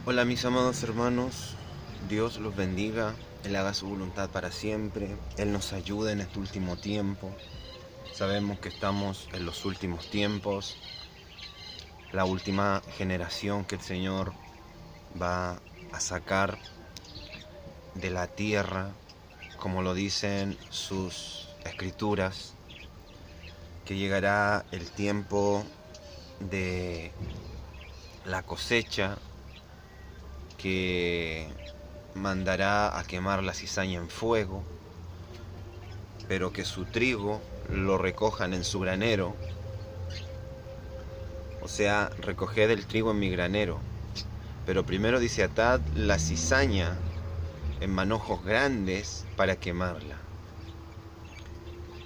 Hola mis amados hermanos, Dios los bendiga, Él haga su voluntad para siempre, Él nos ayude en este último tiempo. Sabemos que estamos en los últimos tiempos, la última generación que el Señor va a sacar de la tierra, como lo dicen sus escrituras, que llegará el tiempo de la cosecha, que mandará a quemar la cizaña en fuego, pero que su trigo lo recojan en su granero. O sea, recoged el trigo en mi granero. Pero primero dice, atad la cizaña en manojos grandes para quemarla.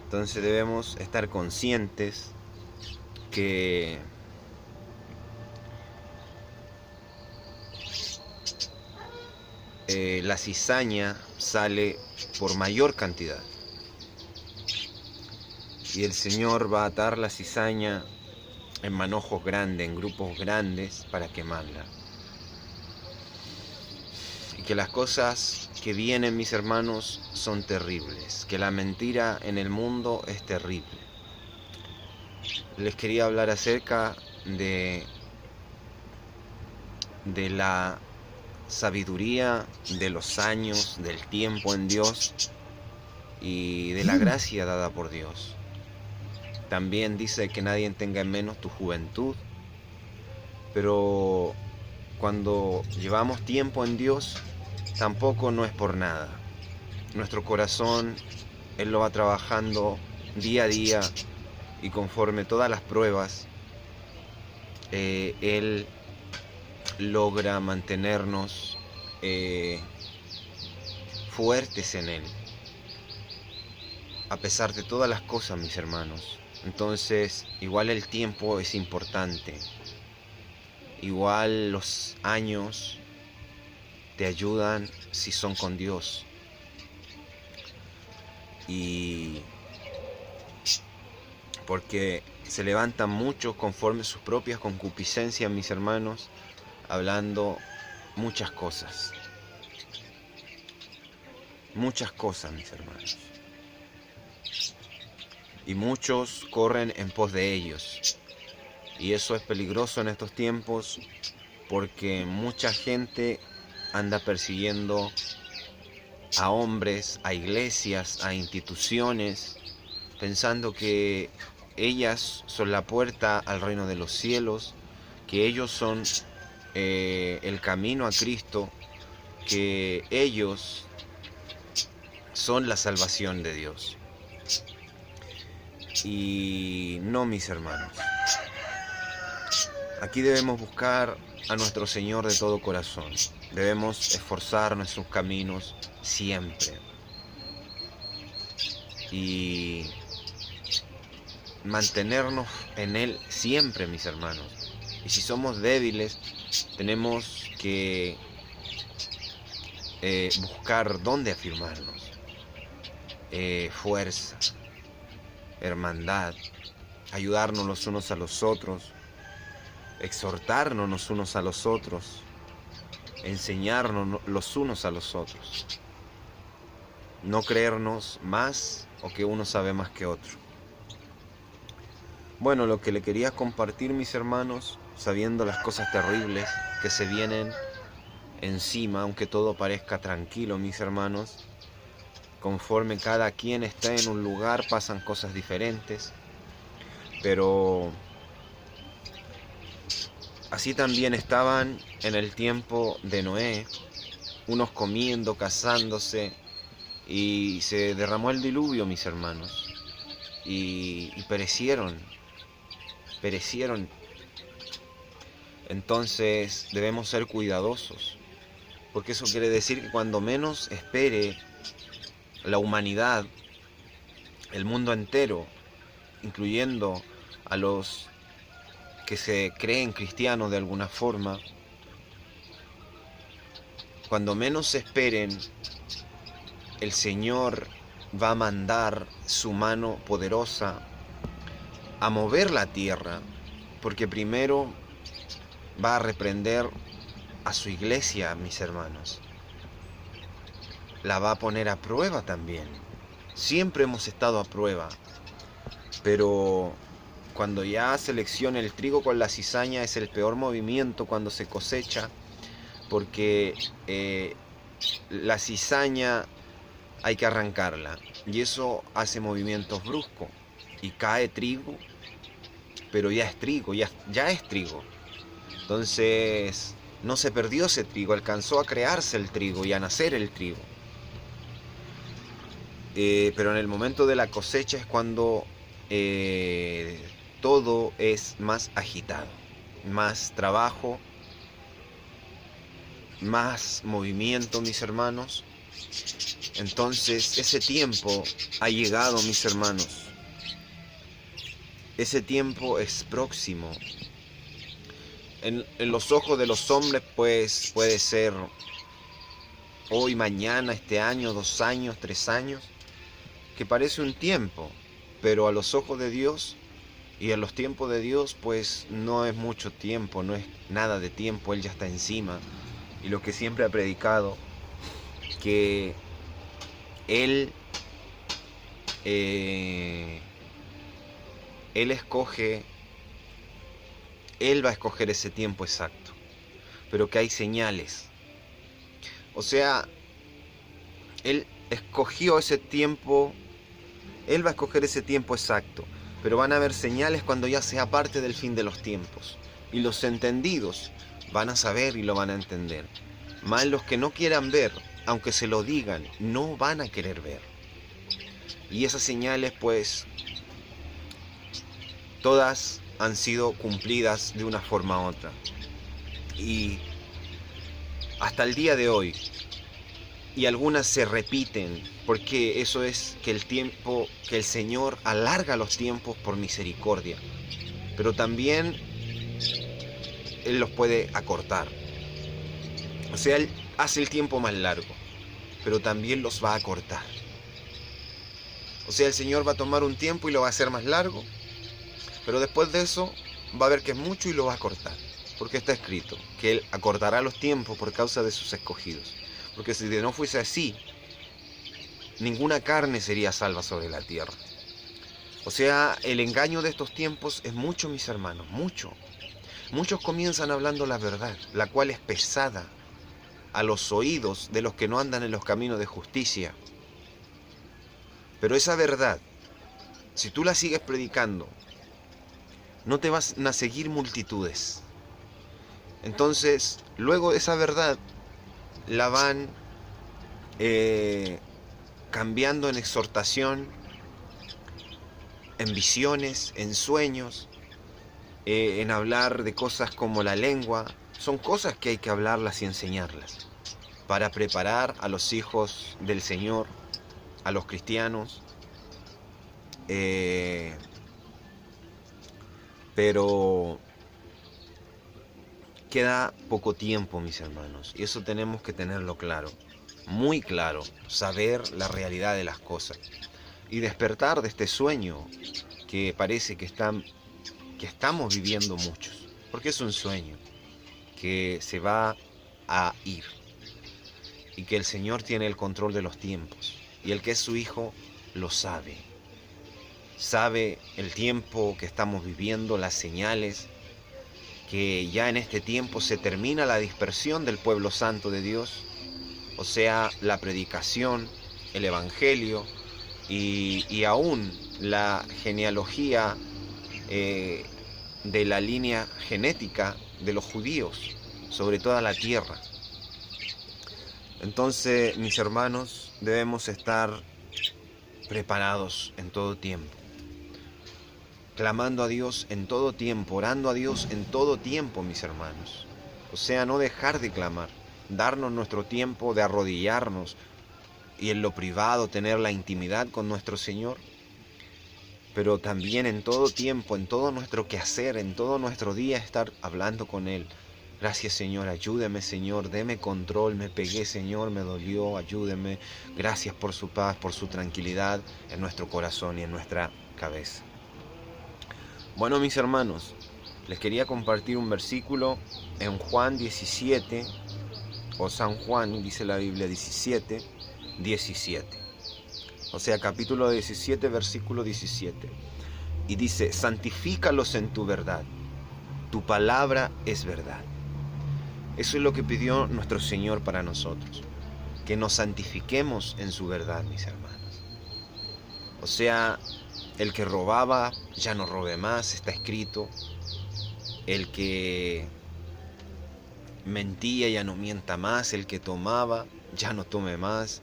Entonces debemos estar conscientes que la cizaña sale por mayor cantidad. Y el Señor va a atar la cizaña en manojos grandes, en grupos grandes, para quemarla. Y que las cosas que vienen, mis hermanos, son terribles. Que la mentira en el mundo es terrible. Les quería hablar acerca de la sabiduría, de los años, del tiempo en Dios y de la gracia dada por Dios. También dice que nadie tenga en menos tu juventud, pero cuando llevamos tiempo en Dios, tampoco no es por nada. Nuestro corazón, Él lo va trabajando día a día y conforme todas las pruebas, Él logra mantenernos fuertes en Él, a pesar de todas las cosas, mis hermanos. Entonces, igual el tiempo es importante, igual los años te ayudan si son con Dios. Y porque se levantan muchos conforme sus propias concupiscencias, mis hermanos, hablando muchas cosas, mis hermanos. Y muchos corren en pos de ellos. Y eso es peligroso en estos tiempos porque mucha gente anda persiguiendo a hombres, a iglesias, a instituciones, pensando que ellas son la puerta al reino de los cielos, que ellos son el camino a Cristo, que ellos son la salvación de Dios. Y no, mis hermanos. Aquí debemos buscar a nuestro Señor de todo corazón. Debemos esforzar nuestros caminos siempre. Y mantenernos en Él siempre, mis hermanos. Y si somos débiles, tenemos que buscar dónde afirmarnos. Fuerza, hermandad, ayudarnos los unos a los otros, exhortarnos los unos a los otros, enseñarnos los unos a los otros. No creernos más o que uno sabe más que otro. Bueno, lo que le quería compartir, mis hermanos, sabiendo las cosas terribles que se vienen encima, aunque todo parezca tranquilo, mis hermanos, conforme cada quien está en un lugar pasan cosas diferentes, pero así también estaban en el tiempo de Noé, unos comiendo, casándose, y se derramó el diluvio, mis hermanos, y perecieron. Entonces debemos ser cuidadosos, porque eso quiere decir que cuando menos espere la humanidad, el mundo entero, incluyendo a los que se creen cristianos de alguna forma, cuando menos se esperen, el Señor va a mandar su mano poderosa a mover la tierra, porque primero va a reprender a su iglesia, mis hermanos. La va a poner a prueba también. Siempre hemos estado a prueba, pero cuando ya selecciona el trigo con la cizaña es el peor movimiento cuando se cosecha, porque la cizaña hay que arrancarla y eso hace movimientos bruscos y cae trigo, pero ya es trigo, ya es trigo. Entonces no se perdió ese trigo, alcanzó a crearse el trigo y a nacer el trigo. Pero en el momento de la cosecha es cuando todo es más agitado, más trabajo, más movimiento, mis hermanos. Entonces ese tiempo ha llegado, mis hermanos. Ese tiempo es próximo. En los ojos de los hombres pues puede ser hoy, mañana, este año, 2 años, 3 años, que parece un tiempo, pero a los ojos de Dios y a los tiempos de Dios pues no es mucho tiempo, no es nada de tiempo, Él ya está encima. Y lo que siempre ha predicado, que Él escoge, Él va a escoger ese tiempo exacto, pero que hay señales. O sea, Él escogió ese tiempo, Él va a escoger ese tiempo exacto, pero van a haber señales cuando ya sea parte del fin de los tiempos. Y los entendidos van a saber y lo van a entender. Más los que no quieran ver, aunque se lo digan, no van a querer ver. Y esas señales, pues, todas han sido cumplidas de una forma u otra. Y hasta el día de hoy, y algunas se repiten, porque eso es que el Señor alarga los tiempos por misericordia, pero también Él los puede acortar. O sea, Él hace el tiempo más largo, pero también los va a acortar. O sea, el Señor va a tomar un tiempo y lo va a hacer más largo, pero después de eso va a ver que es mucho y lo va a cortar, porque está escrito que Él acortará los tiempos por causa de sus escogidos. Porque si no fuese así, ninguna carne sería salva sobre la tierra. O sea, el engaño de estos tiempos es mucho, mis hermanos, mucho. Muchos comienzan hablando la verdad, la cual es pesada a los oídos de los que no andan en los caminos de justicia. Pero esa verdad, si tú la sigues predicando, no te van a seguir multitudes. Entonces, luego esa verdad la van cambiando en exhortación, en visiones, en sueños, en hablar de cosas como la lengua. Son cosas que hay que hablarlas y enseñarlas para preparar a los hijos del Señor, a los cristianos. Pero queda poco tiempo, mis hermanos, y eso tenemos que tenerlo claro, muy claro, saber la realidad de las cosas y despertar de este sueño que parece que estamos viviendo muchos, porque es un sueño que se va a ir y que el Señor tiene el control de los tiempos y el que es su hijo lo sabe el tiempo que estamos viviendo, las señales, que ya en este tiempo se termina la dispersión del pueblo santo de Dios, o sea, la predicación, el evangelio y aún la genealogía de la línea genética de los judíos sobre toda la tierra. Entonces, mis hermanos, debemos estar preparados en todo tiempo, clamando a Dios en todo tiempo, orando a Dios en todo tiempo, mis hermanos. O sea, no dejar de clamar, darnos nuestro tiempo de arrodillarnos y en lo privado tener la intimidad con nuestro Señor, pero también en todo tiempo, en todo nuestro quehacer, en todo nuestro día estar hablando con Él. Gracias, Señor, ayúdeme, Señor, deme control, me pegué, Señor, me dolió, ayúdeme. Gracias por su paz, por su tranquilidad en nuestro corazón y en nuestra cabeza. Bueno, mis hermanos, Les quería compartir un versículo en Juan 17, o San Juan, dice la Biblia 17, 17. O sea, capítulo 17, versículo 17. Y dice: santifícalos en tu verdad, tu palabra es verdad. Eso es lo que pidió nuestro Señor para nosotros, que nos santifiquemos en su verdad, mis hermanos. O sea, el que robaba ya no robe más, está escrito. El que mentía ya no mienta más, el que tomaba ya no tome más,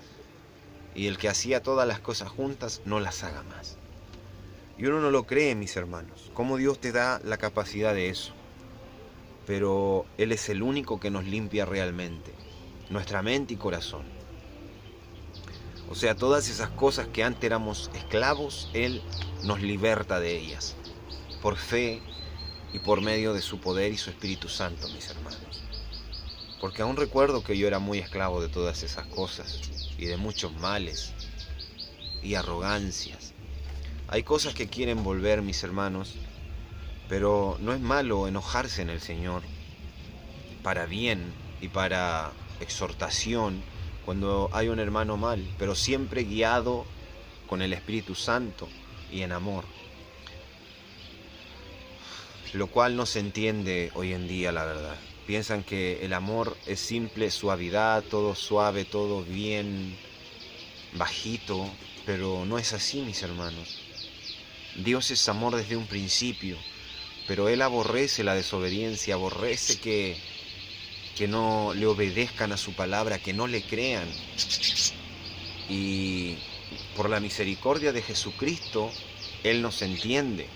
y el que hacía todas las cosas juntas no las haga más. Y uno no lo cree, mis hermanos, cómo Dios te da la capacidad de eso. Pero Él es el único que nos limpia realmente, nuestra mente y corazón. O sea, todas esas cosas que antes éramos esclavos, Él nos liberta de ellas, por fe y por medio de su poder y su Espíritu Santo, mis hermanos. Porque aún recuerdo que yo era muy esclavo de todas esas cosas, y de muchos males y arrogancias. Hay cosas que quieren volver, mis hermanos, pero no es malo enojarse en el Señor, para bien y para exhortación, cuando hay un hermano mal, pero siempre guiado con el Espíritu Santo y en amor. Lo cual no se entiende hoy en día, la verdad. Piensan que el amor es simple suavidad, todo suave, todo bien bajito, pero no es así, mis hermanos. Dios es amor desde un principio, pero Él aborrece la desobediencia, aborrece que no le obedezcan a su palabra, que no le crean. Y por la misericordia de Jesucristo, Él nos entiende.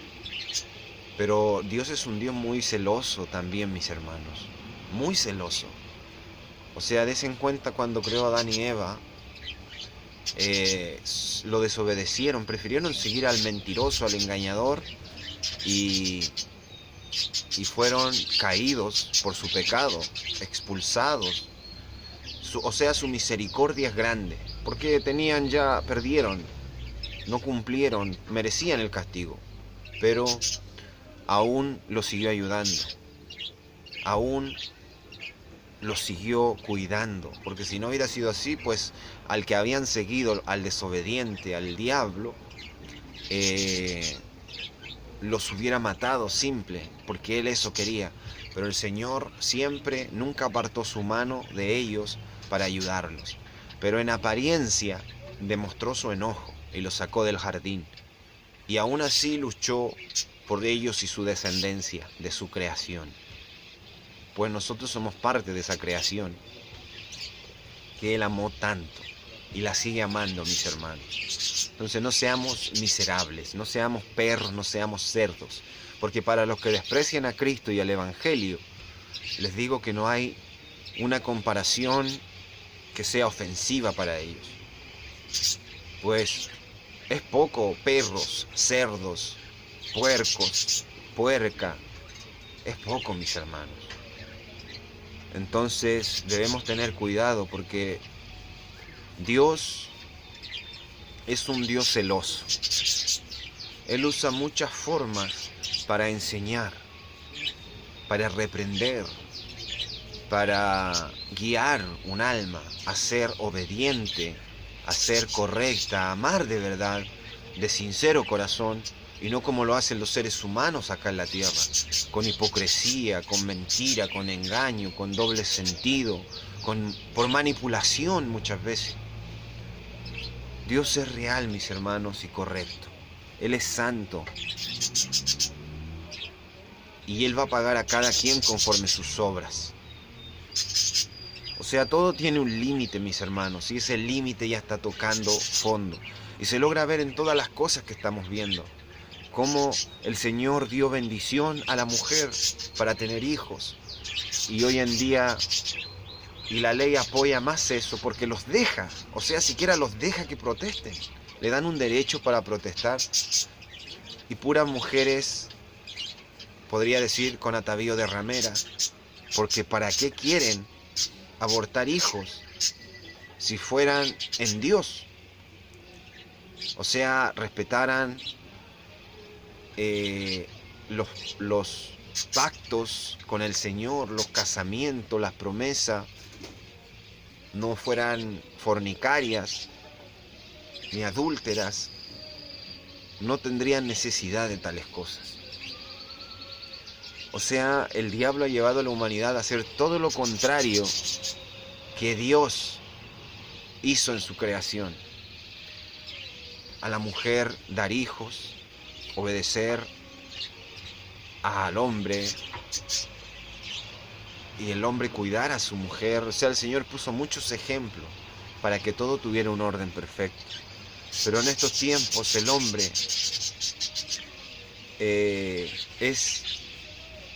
Pero Dios es un Dios muy celoso también, mis hermanos, muy celoso. O sea, des en cuenta cuando creó a Adán y Eva, lo desobedecieron, prefirieron seguir al mentiroso, al engañador, y fueron caídos por su pecado, expulsados. O sea, su misericordia es grande, porque perdieron, no cumplieron, merecían el castigo, pero aún los siguió ayudando, aún los siguió cuidando, porque si no hubiera sido así, pues al que habían seguido, al desobediente, al diablo, los hubiera matado simple, porque Él eso quería. Pero el Señor siempre, nunca apartó su mano de ellos para ayudarlos. Pero en apariencia demostró su enojo y los sacó del jardín. Y aún así luchó por ellos y su descendencia, de su creación. Pues nosotros somos parte de esa creación que Él amó tanto y la sigue amando, mis hermanos. Entonces no seamos miserables, no seamos perros, no seamos cerdos, porque para los que desprecian a Cristo y al Evangelio, les digo que no hay una comparación que sea ofensiva para ellos. Pues es poco perros, cerdos, puercos, puerca, es poco, mis hermanos. Entonces debemos tener cuidado, porque Dios es un Dios celoso. Él usa muchas formas para enseñar, para reprender, para guiar un alma a ser obediente, a ser correcta, a amar de verdad, de sincero corazón, y no como lo hacen los seres humanos acá en la tierra, con hipocresía, con mentira, con engaño, con doble sentido, por manipulación muchas veces. Dios es real, mis hermanos, y correcto. Él es santo. Y Él va a pagar a cada quien conforme sus obras. O sea, todo tiene un límite, mis hermanos, y ese límite ya está tocando fondo. Y se logra ver en todas las cosas que estamos viendo. Cómo el Señor dio bendición a la mujer para tener hijos. Y hoy en día, y la ley apoya más eso, porque los deja, o sea, siquiera los deja que protesten. Le dan un derecho para protestar. Y puras mujeres, podría decir, con atavío de ramera, porque ¿para qué quieren abortar hijos si fueran en Dios? O sea, respetaran los pactos con el Señor, los casamientos, las promesas, no fueran fornicarias ni adúlteras, no tendrían necesidad de tales cosas. O sea, el diablo ha llevado a la humanidad a hacer todo lo contrario que Dios hizo en su creación. A la mujer dar hijos, obedecer al hombre, y el hombre cuidar a su mujer. O sea, el Señor puso muchos ejemplos para que todo tuviera un orden perfecto. Pero en estos tiempos el hombre es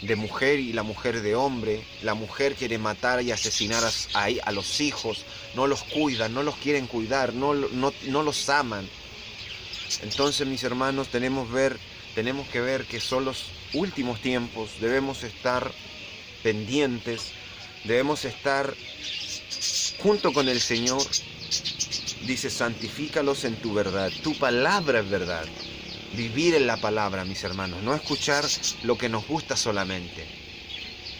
de mujer y la mujer de hombre. La mujer quiere matar y asesinar a los hijos, no los cuidan, no los quieren cuidar, no los aman. Entonces, mis hermanos, tenemos que ver que son los últimos tiempos, debemos estar pendientes, debemos estar junto con el Señor. Dice, santifícalos en tu verdad, tu palabra es verdad. Vivir en la palabra, mis hermanos, no escuchar lo que nos gusta solamente,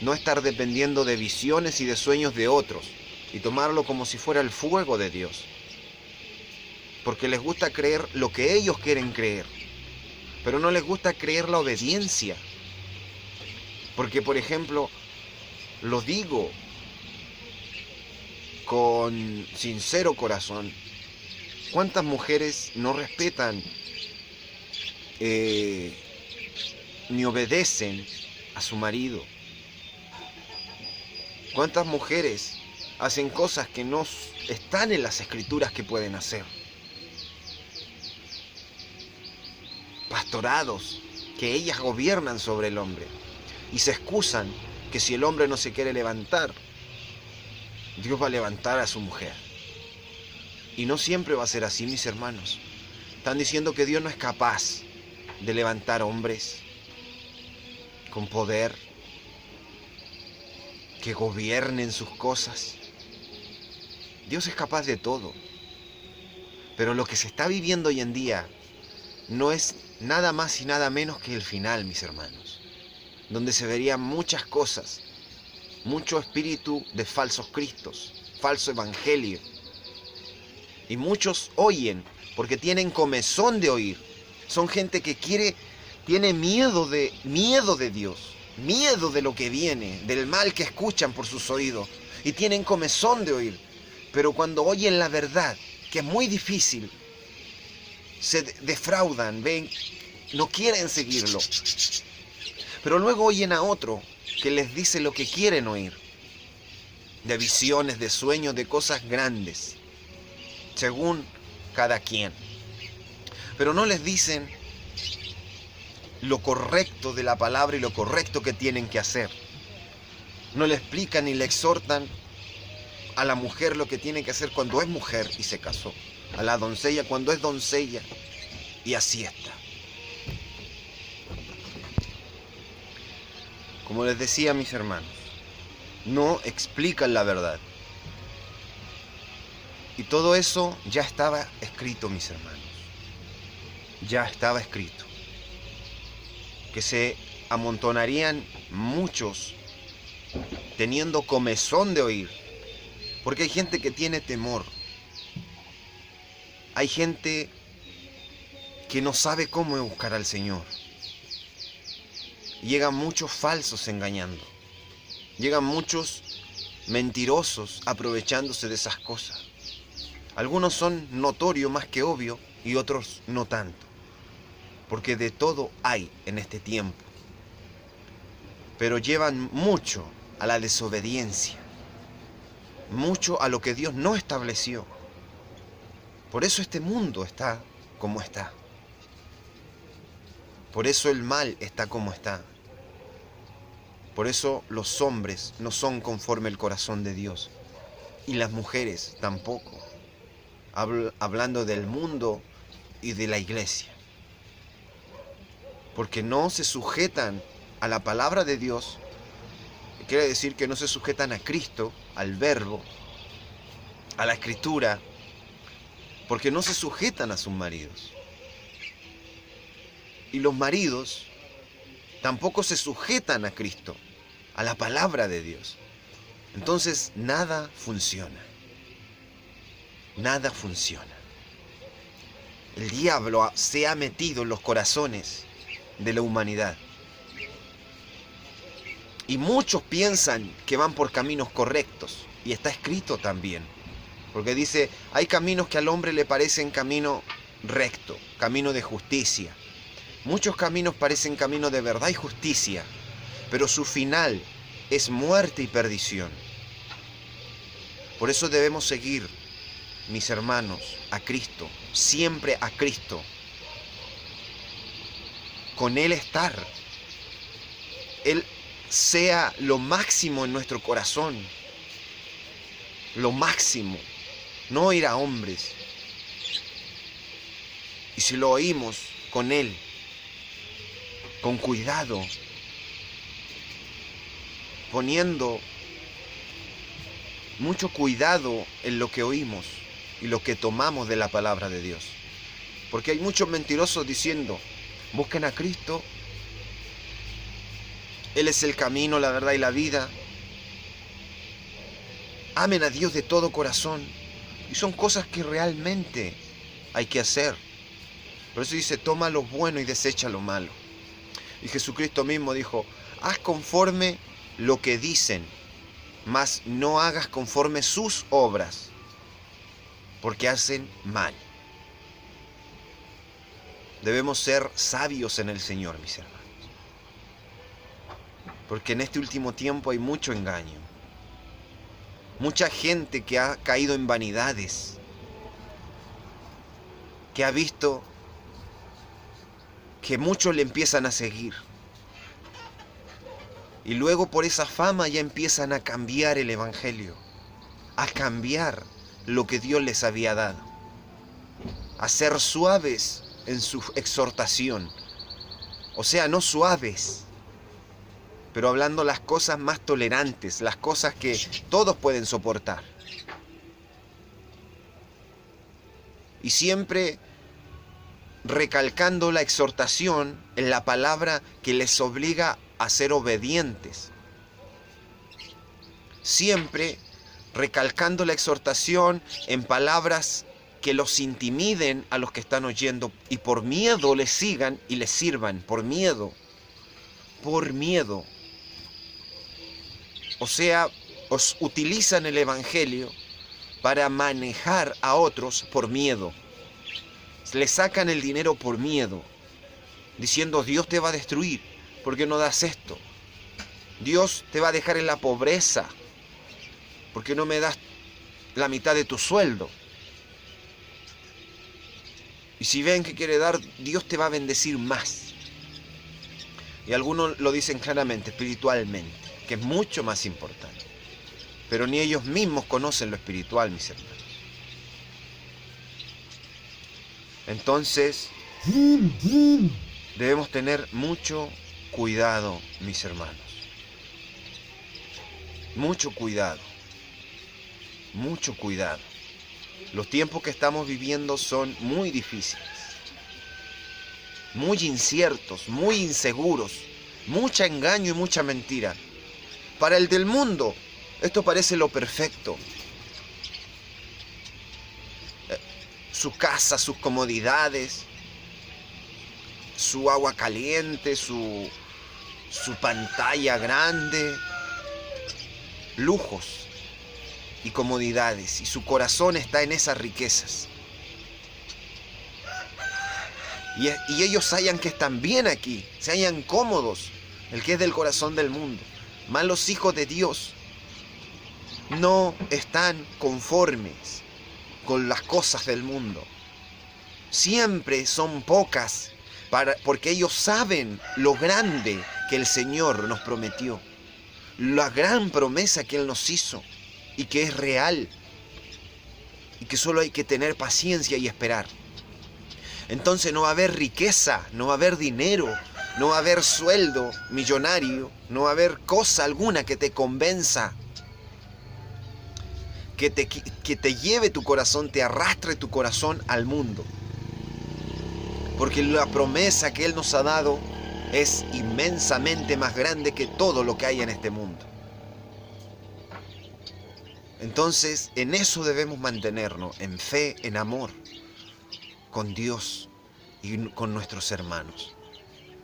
no estar dependiendo de visiones y de sueños de otros y tomarlo como si fuera el fuego de Dios, porque les gusta creer lo que ellos quieren creer, pero no les gusta creer la obediencia. Porque, por ejemplo, lo digo con sincero corazón, ¿cuántas mujeres no respetan ni obedecen a su marido? ¿Cuántas mujeres hacen cosas que no están en las escrituras que pueden hacer? Pastorados que ellas gobiernan sobre el hombre y se excusan que si el hombre no se quiere levantar, Dios va a levantar a su mujer. Y no siempre va a ser así, mis hermanos. Están diciendo que Dios no es capaz de levantar hombres con poder, que gobiernen sus cosas. Dios es capaz de todo. Pero lo que se está viviendo hoy en día no es nada más y nada menos que el final, mis hermanos, donde se verían muchas cosas, mucho espíritu de falsos cristos, falso evangelio. Y muchos oyen porque tienen comezón de oír. Son gente que tiene miedo de Dios, miedo de lo que viene, del mal que escuchan por sus oídos, y tienen comezón de oír. Pero cuando oyen la verdad, que es muy difícil, se defraudan, ven, no quieren seguirlo. Pero luego oyen a otro que les dice lo que quieren oír, de visiones, de sueños, de cosas grandes, según cada quien. Pero no les dicen lo correcto de la palabra y lo correcto que tienen que hacer. No le explican ni le exhortan a la mujer lo que tiene que hacer cuando es mujer y se casó, a la doncella cuando es doncella y así está. Como les decía a mis hermanos, no explican la verdad. Y todo eso ya estaba escrito, mis hermanos. Ya estaba escrito. Que se amontonarían muchos teniendo comezón de oír. Porque hay gente que tiene temor. Hay gente que no sabe cómo buscar al Señor. Llegan muchos falsos engañando. Llegan muchos mentirosos aprovechándose de esas cosas. Algunos son notorios más que obvio y otros no tanto. Porque de todo hay en este tiempo. Pero llevan mucho a la desobediencia. Mucho a lo que Dios no estableció. Por eso este mundo está como está. Por eso el mal está como está. Por eso los hombres no son conforme al corazón de Dios. Y las mujeres tampoco. Hablando del mundo y de la iglesia. Porque no se sujetan a la palabra de Dios. Quiere decir que no se sujetan a Cristo, al verbo, a la escritura. Porque no se sujetan a sus maridos. Y los maridos tampoco se sujetan a Cristo, a la palabra de Dios. Entonces nada funciona. Nada funciona. El diablo se ha metido en los corazones de la humanidad. Y muchos piensan que van por caminos correctos. Y está escrito también. Porque dice, hay caminos que al hombre le parecen camino recto, camino de justicia. Muchos caminos parecen camino de verdad y justicia, pero su final es muerte y perdición. Por eso debemos seguir, mis hermanos, a Cristo, siempre a Cristo. Con Él estar. Él sea lo máximo en nuestro corazón. Lo máximo. No ir a hombres. Y si lo oímos, con Él. Con cuidado. Poniendo mucho cuidado en lo que oímos y lo que tomamos de la palabra de Dios. Porque hay muchos mentirosos diciendo, busquen a Cristo. Él es el camino, la verdad y la vida. Amen a Dios de todo corazón. Y son cosas que realmente hay que hacer. Por eso dice, toma lo bueno y desecha lo malo. Y Jesucristo mismo dijo, haz conforme lo que dicen, mas no hagas conforme sus obras, porque hacen mal. Debemos ser sabios en el Señor, mis hermanos. Porque en este último tiempo hay mucho engaño. Mucha gente que ha caído en vanidades, que ha visto que muchos le empiezan a seguir. Y luego por esa fama ya empiezan a cambiar el evangelio, a cambiar lo que Dios les había dado, a ser suaves en su exhortación. O sea, no suaves, pero hablando las cosas más tolerantes, las cosas que todos pueden soportar. Y siempre recalcando la exhortación en la palabra que les obliga a ser obedientes. Siempre recalcando la exhortación en palabras que los intimiden a los que están oyendo y por miedo les sigan y les sirvan, por miedo. Por miedo. O sea, os utilizan el evangelio para manejar a otros por miedo. Le sacan el dinero por miedo, diciendo Dios te va a destruir porque no das esto. Dios te va a dejar en la pobreza porque no me das la mitad de tu sueldo. Y si ven que quiere dar, Dios te va a bendecir más. Y algunos lo dicen claramente, espiritualmente, que es mucho más importante. Pero ni ellos mismos conocen lo espiritual, mis hermanos. Entonces, debemos tener mucho cuidado, mis hermanos. Mucho cuidado. Mucho cuidado. Los tiempos que estamos viviendo son muy difíciles. Muy inciertos, muy inseguros. Mucho engaño y mucha mentira. Para el del mundo, esto parece lo perfecto. Su casa, sus comodidades, su agua caliente, su pantalla grande, lujos y comodidades, y su corazón está en esas riquezas. Y ellos hallan que están bien aquí, se hallan cómodos, el que es del corazón del mundo. Mas los hijos de Dios no están conformes con las cosas del mundo. Siempre son pocas, porque ellos saben lo grande que el Señor nos prometió, la gran promesa que Él nos hizo y que es real y que solo hay que tener paciencia y esperar. Entonces no va a haber riqueza, no va a haber dinero, no va a haber sueldo millonario, no va a haber cosa alguna que te convenza, que te lleve tu corazón, te arrastre tu corazón al mundo. Porque la promesa que Él nos ha dado es inmensamente más grande que todo lo que hay en este mundo. Entonces, en eso debemos mantenernos, en fe, en amor, con Dios y con nuestros hermanos.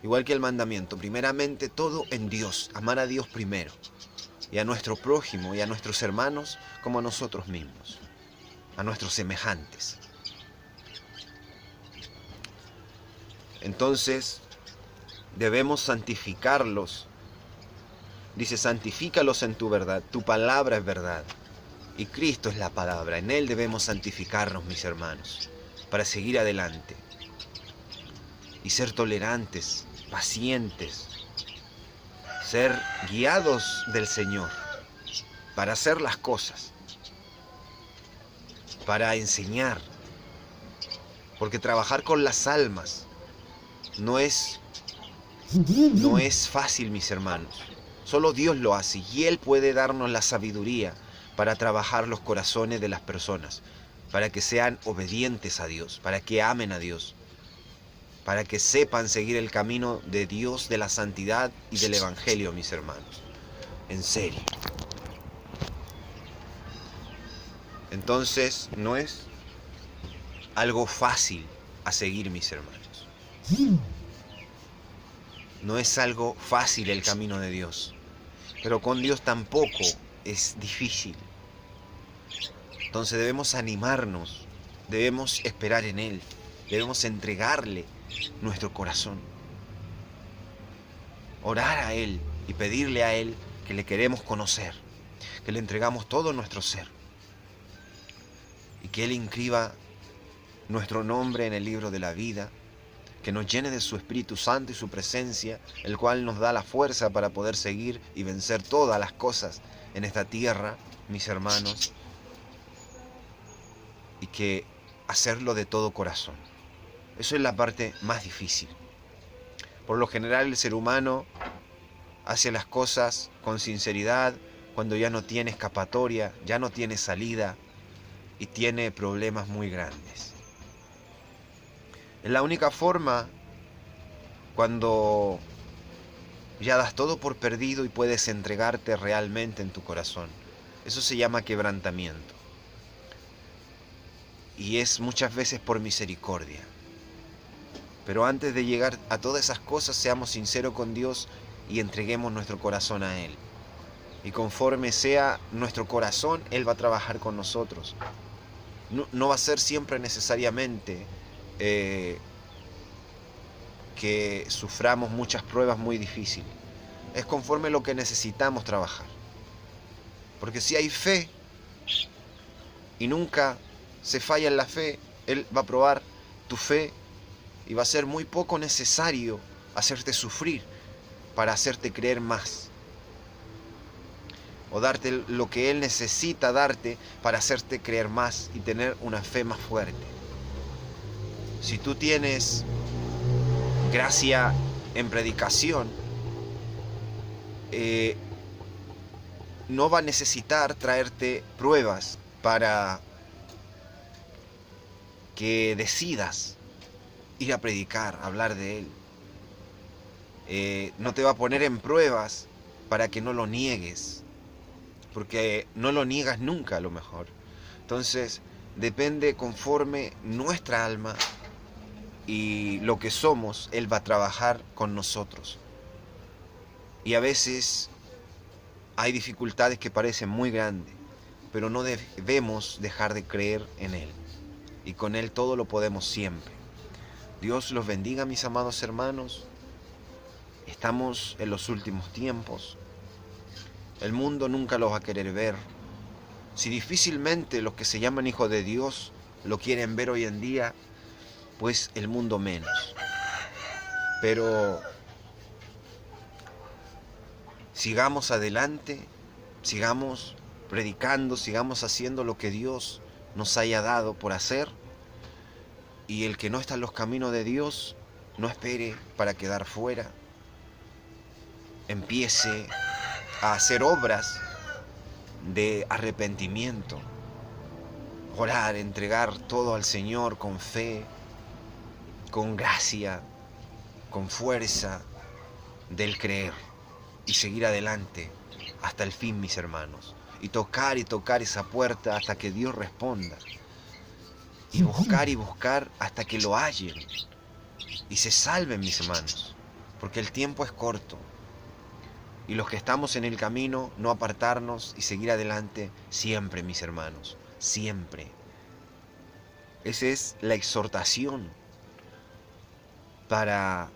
Igual que el mandamiento, primeramente todo en Dios, amar a Dios primero, y a nuestro prójimo y a nuestros hermanos como a nosotros mismos, a nuestros semejantes. Entonces, debemos santificarlos. Dice, santifícalos en tu verdad, tu palabra es verdad. Y Cristo es la palabra, en Él debemos santificarnos, mis hermanos, para seguir adelante. Y ser tolerantes, pacientes, ser guiados del Señor, para hacer las cosas, para enseñar. Porque trabajar con las almas no es fácil, mis hermanos. Solo Dios lo hace y Él puede darnos la sabiduría para trabajar los corazones de las personas, para que sean obedientes a Dios, para que amen a Dios, para que sepan seguir el camino de Dios, de la santidad y del Evangelio, mis hermanos. En serio. Entonces, no es algo fácil a seguir, mis hermanos. No es algo fácil el camino de Dios, pero con Dios tampoco es difícil. Entonces debemos animarnos, debemos esperar en Él, debemos entregarle nuestro corazón, orar a Él y pedirle a Él que le queremos conocer, que le entregamos todo nuestro ser y que Él inscriba nuestro nombre en el libro de la vida, que nos llene de su Espíritu Santo y su presencia, el cual nos da la fuerza para poder seguir y vencer todas las cosas en esta tierra, mis hermanos, y que hacerlo de todo corazón. Eso es la parte más difícil. Por lo general el ser humano hace las cosas con sinceridad cuando ya no tiene escapatoria, ya no tiene salida y tiene problemas muy grandes. Es la única forma cuando ya das todo por perdido y puedes entregarte realmente en tu corazón. Eso se llama quebrantamiento. Y es muchas veces por misericordia. Pero antes de llegar a todas esas cosas, seamos sinceros con Dios y entreguemos nuestro corazón a Él. Y conforme sea nuestro corazón, Él va a trabajar con nosotros. No va a ser siempre necesariamente que suframos muchas pruebas muy difíciles. Es conforme lo que necesitamos trabajar. Porque si hay fe y nunca se falla en la fe, Él va a probar tu fe y va a ser muy poco necesario hacerte sufrir para hacerte creer más. O darte lo que Él necesita darte para hacerte creer más y tener una fe más fuerte. Si tú tienes gracia en predicación, no va a necesitar traerte pruebas para que decidas ir a predicar, a hablar de Él. No te va a poner en pruebas para que no lo niegues, porque no lo niegas nunca a lo mejor. Entonces, depende conforme nuestra alma y lo que somos, Él va a trabajar con nosotros. Y a veces hay dificultades que parecen muy grandes, pero no debemos dejar de creer en Él. Y con Él todo lo podemos siempre. Dios los bendiga, mis amados hermanos. Estamos en los últimos tiempos. El mundo nunca los va a querer ver. Si difícilmente los que se llaman hijos de Dios lo quieren ver hoy en día, pues el mundo menos. Pero sigamos adelante, sigamos predicando, sigamos haciendo lo que Dios nos haya dado por hacer. Y el que no está en los caminos de Dios, no espere para quedar fuera. Empiece a hacer obras de arrepentimiento, orar, entregar todo al Señor con fe, con gracia, con fuerza, del creer y seguir adelante hasta el fin, mis hermanos. Y tocar esa puerta hasta que Dios responda. Y buscar hasta que lo hallen. Y se salven, mis hermanos. Porque el tiempo es corto. Y los que estamos en el camino, no apartarnos y seguir adelante siempre, mis hermanos. Siempre. Esa es la exhortación para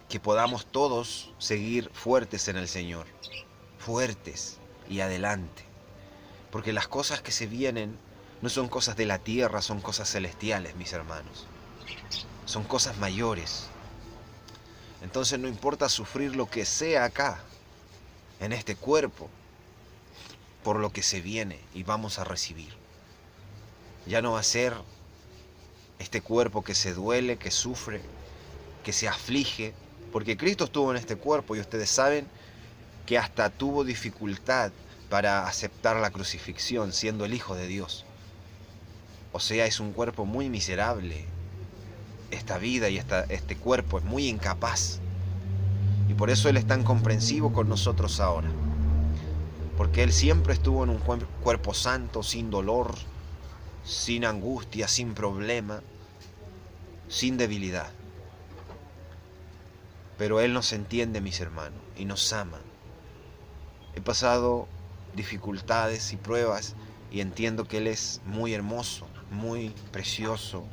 que podamos todos seguir fuertes en el Señor. Fuertes y adelante. Porque las cosas que se vienen no son cosas de la tierra, son cosas celestiales, mis hermanos. Son cosas mayores. Entonces no importa sufrir lo que sea acá, en este cuerpo, por lo que se viene y vamos a recibir. Ya no va a ser este cuerpo que se duele, que sufre, que se aflige, porque Cristo estuvo en este cuerpo y ustedes saben que hasta tuvo dificultad para aceptar la crucifixión, siendo el Hijo de Dios. O sea, es un cuerpo muy miserable. Esta vida y este cuerpo es muy incapaz. Y por eso Él es tan comprensivo con nosotros ahora. Porque Él siempre estuvo en un cuerpo santo, sin dolor, sin angustia, sin problema, sin debilidad. Pero Él nos entiende, mis hermanos, y nos ama. He pasado dificultades y pruebas y entiendo que Él es muy hermoso, muy precioso,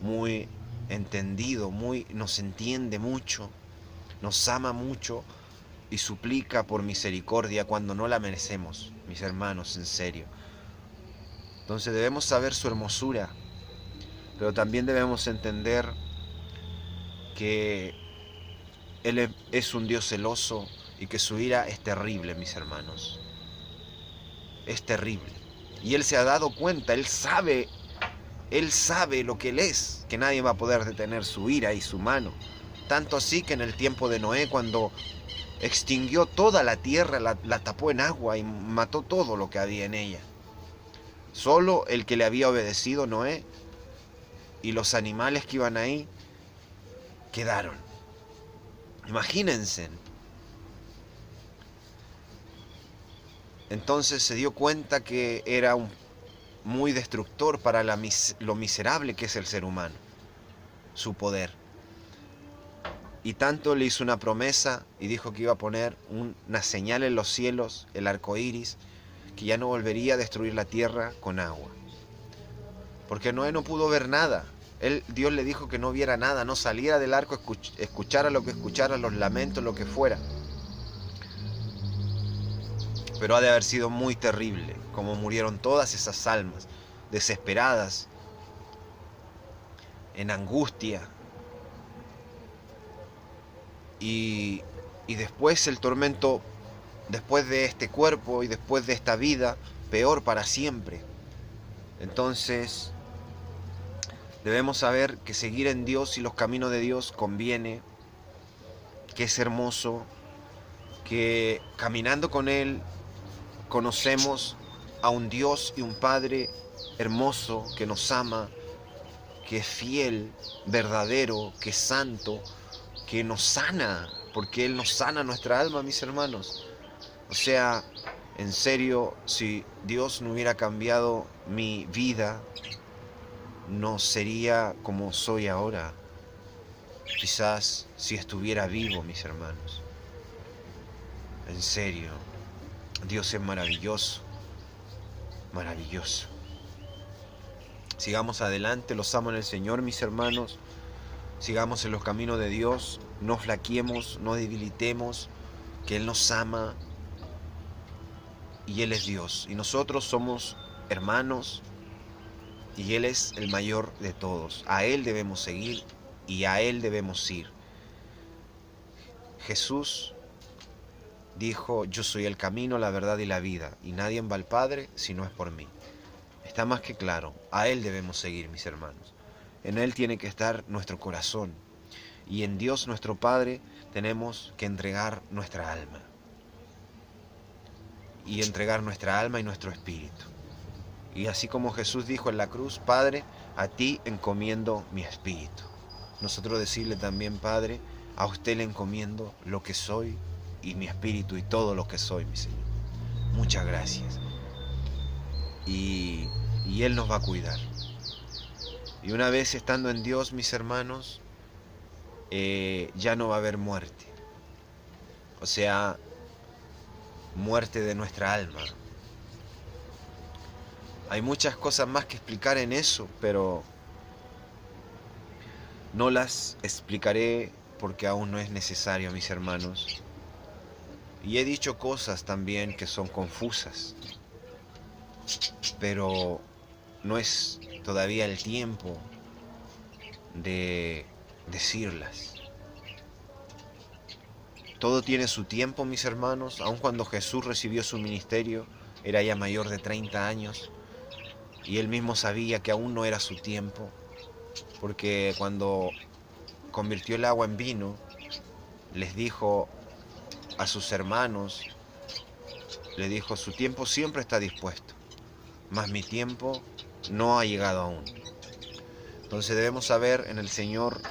muy entendido, nos entiende mucho, nos ama mucho y suplica por misericordia cuando no la merecemos, mis hermanos, en serio. Entonces debemos saber su hermosura, pero también debemos entender que Él es un Dios celoso y que su ira es terrible, mis hermanos. Es terrible. Y Él se ha dado cuenta, Él sabe lo que Él es, que nadie va a poder detener su ira y su mano. Tanto así que en el tiempo de Noé, cuando extinguió toda la tierra, la tapó en agua y mató todo lo que había en ella. Solo el que le había obedecido, Noé, y los animales que iban ahí, quedaron. Imagínense. Entonces se dio cuenta que era muy destructor para lo miserable que es el ser humano, su poder. Y tanto le hizo una promesa y dijo que iba a poner una señal en los cielos, el arco iris, que ya no volvería a destruir la tierra con agua. Porque Noé no pudo ver nada. Dios le dijo que no viera nada, no saliera del arco, escuchara lo que escuchara, los lamentos, lo que fuera. Pero ha de haber sido muy terrible, como murieron todas esas almas, desesperadas, en angustia. Y después el tormento, después de este cuerpo y después de esta vida, peor para siempre. Entonces, debemos saber que seguir en Dios y los caminos de Dios conviene, que es hermoso, que caminando con Él conocemos a un Dios y un Padre hermoso que nos ama, que es fiel, verdadero, que es santo, que nos sana, porque Él nos sana nuestra alma, mis hermanos. O sea, en serio, si Dios no hubiera cambiado mi vida, no sería como soy ahora. Quizás si estuviera vivo, mis hermanos. En serio, Dios es maravilloso, maravilloso. Sigamos adelante, los amo en el Señor, mis hermanos. Sigamos en los caminos de Dios, no flaqueemos, no debilitemos, que Él nos ama y Él es Dios. Y nosotros somos hermanos y Él es el mayor de todos. A Él debemos seguir y a Él debemos ir. Jesús dijo: yo soy el camino, la verdad y la vida, y nadie va al Padre si no es por mí. Está más que claro, a Él debemos seguir, mis hermanos. En Él tiene que estar nuestro corazón. Y en Dios nuestro Padre tenemos que entregar nuestra alma. Y entregar nuestra alma y nuestro espíritu. Y así como Jesús dijo en la cruz: Padre, a ti encomiendo mi espíritu. Nosotros decirle también: Padre, A usted le encomiendo lo que soy y mi espíritu y todo lo que soy, mi Señor. Muchas gracias. Y Él nos va a cuidar. Y una vez estando en Dios, mis hermanos, ya no va a haber muerte. O sea, muerte de nuestra alma. Hay muchas cosas más que explicar en eso, pero no las explicaré porque aún no es necesario, mis hermanos. Y he dicho cosas también que son confusas, pero no es todavía el tiempo de decirlas. Todo tiene su tiempo, mis hermanos. Aun cuando Jesús recibió su ministerio, era ya mayor de 30 años, y él mismo sabía que aún no era su tiempo, porque cuando convirtió el agua en vino, les dijo a sus hermanos, le dijo: su tiempo siempre está dispuesto, mas mi tiempo no ha llegado aún. Entonces debemos saber en el Señor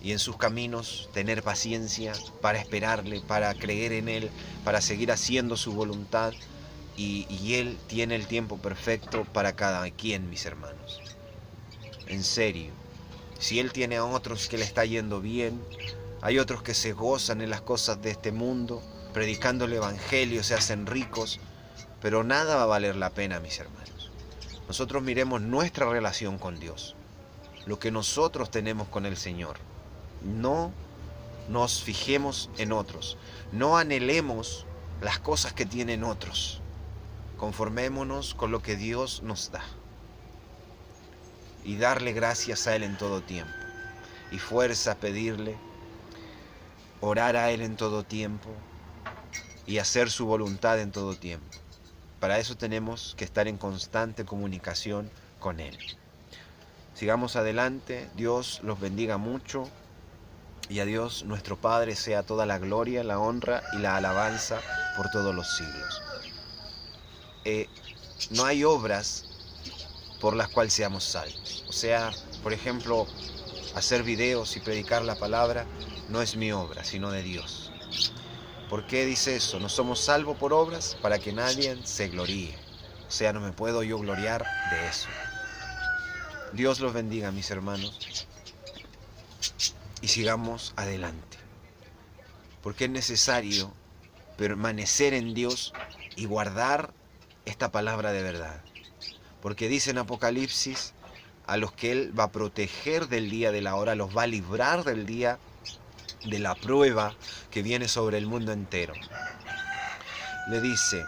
y en sus caminos, tener paciencia para esperarle, para creer en Él, para seguir haciendo su voluntad, y Él tiene el tiempo perfecto para cada quien, mis hermanos. En serio, si Él tiene a otros que le está yendo bien, hay otros que se gozan en las cosas de este mundo, predicando el Evangelio, se hacen ricos, pero nada va a valer la pena, mis hermanos. Nosotros miremos nuestra relación con Dios, lo que nosotros tenemos con el Señor. No nos fijemos en otros, no anhelemos las cosas que tienen otros. Conformémonos con lo que Dios nos da y darle gracias a Él en todo tiempo, y fuerza a pedirle, orar a Él en todo tiempo y hacer su voluntad en todo tiempo. Para eso tenemos que estar en constante comunicación con Él. Sigamos adelante. Dios los bendiga mucho, y a Dios nuestro Padre sea toda la gloria, la honra y la alabanza por todos los siglos. No hay obras por las cuales seamos salvos. O sea, por ejemplo, hacer videos y predicar la palabra no es mi obra, sino de Dios. ¿Por qué dice eso? No somos salvos por obras para que nadie se gloríe. O sea, no me puedo yo gloriar de eso. Dios los bendiga, mis hermanos, y sigamos adelante, porque es necesario permanecer en Dios y guardar esta palabra de verdad, porque dice en Apocalipsis: a los que Él va a proteger del día de la hora, los va a librar del día de la prueba que viene sobre el mundo entero. Le dice: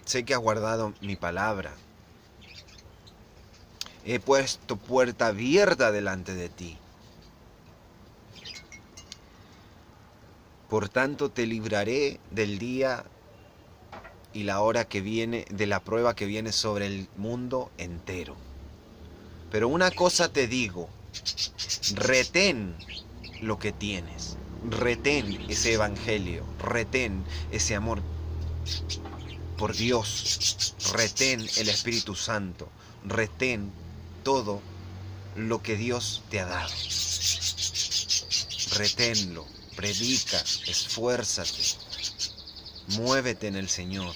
sé que has guardado mi palabra, he puesto puerta abierta delante de ti. Por tanto te libraré del día y la hora que viene, de la prueba que viene sobre el mundo entero. Pero una cosa te digo: retén lo que tienes, retén ese evangelio, retén ese amor por Dios, retén el Espíritu Santo, retén todo lo que Dios te ha dado. Reténlo. Predica, esfuérzate, muévete en el Señor,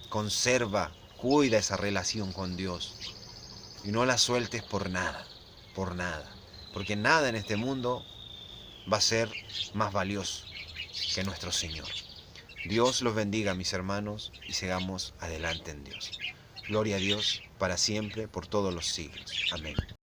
conserva, cuida esa relación con Dios y no la sueltes por nada, porque nada en este mundo va a ser más valioso que nuestro Señor. Dios los bendiga, mis hermanos, y sigamos adelante en Dios. Gloria a Dios para siempre, por todos los siglos. Amén.